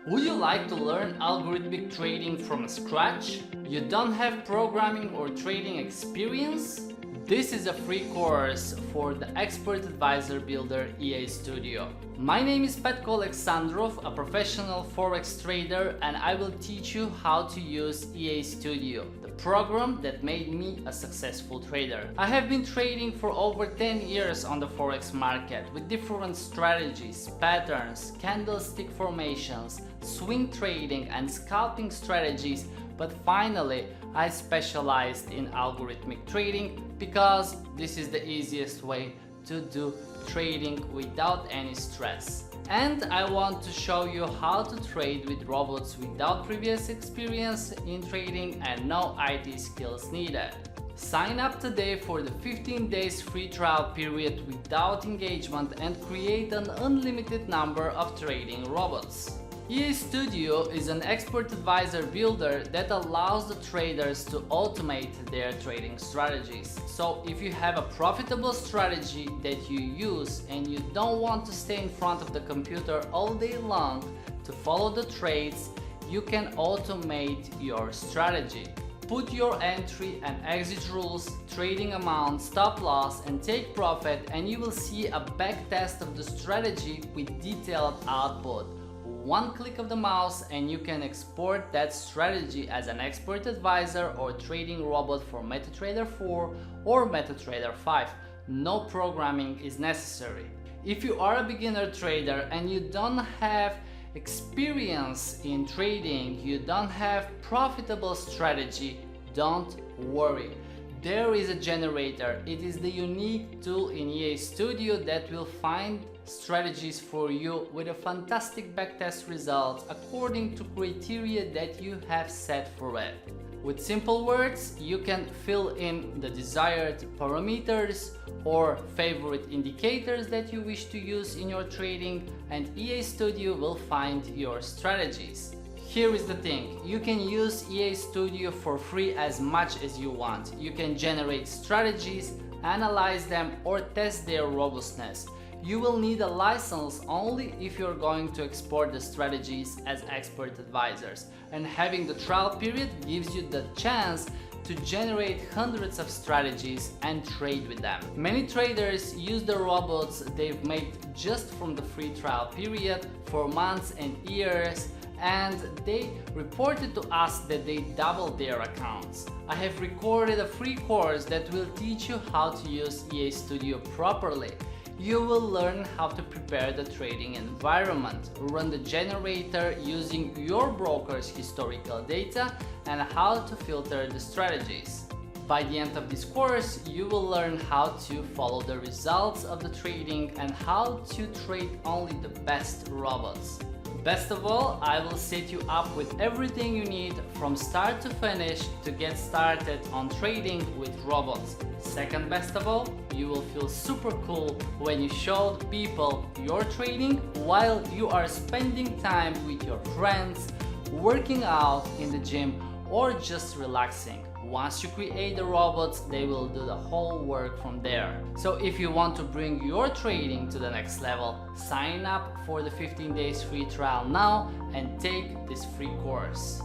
Would you like to learn algorithmic trading from scratch? You don't have programming or trading experience? This is a free course for the Expert Advisor Builder EA Studio. My name is Petko Aleksandrov, a professional Forex trader, and I will teach you how to use EA Studio, the program that made me a successful trader. I have been trading for over 10 years on the Forex market with different strategies, patterns, candlestick formations, swing trading and scalping strategies, but finally I specialized in algorithmic trading because this is the easiest way to do trading without any stress. And I want to show you how to trade with robots without previous experience in trading and no IT skills needed. Sign up today for the 15 days free trial period without engagement and create an unlimited number of trading robots. EA Studio is an expert advisor builder that allows the traders to automate their trading strategies. So if you have a profitable strategy that you use and you don't want to stay in front of the computer all day long to follow the trades, you can automate your strategy. Put your entry and exit rules, trading amount, stop loss and take profit, and you will see a back test of the strategy with detailed output. One click of the mouse and you can export that strategy as an expert advisor or trading robot for MetaTrader 4 or MetaTrader 5. No programming is necessary. If you are a beginner trader and you don't have experience in trading, you don't have profitable strategy, don't worry. There is a generator. It is the unique tool in EA Studio that will find strategies for you with a fantastic backtest results according to criteria that you have set for it. With simple words, you can fill in the desired parameters or favorite indicators that you wish to use in your trading, and EA Studio will find your strategies. Here is the thing, you can use EA Studio for free as much as you want. You can generate strategies, analyze them or test their robustness. You will need a license only if you're going to export the strategies as expert advisors, and having the trial period gives you the chance to generate hundreds of strategies and trade with them. Many traders use the robots they've made just from the free trial period for months and years, and they reported to us that they doubled their accounts. I have recorded a free course that will teach you how to use EA Studio properly. You will learn how to prepare the trading environment, run the generator using your broker's historical data, and how to filter the strategies. By the end of this course, you will learn how to follow the results of the trading and how to trade only the best robots. Best of all, I will set you up with everything you need from start to finish to get started on trading with robots. Second best of all, you will feel super cool when you show people your trading while you are spending time with your friends, working out in the gym, or just relaxing. Once you create the robots, they will do the whole work from there. So if you want to bring your trading to the next level, sign up for the 15 days free trial now and take this free course.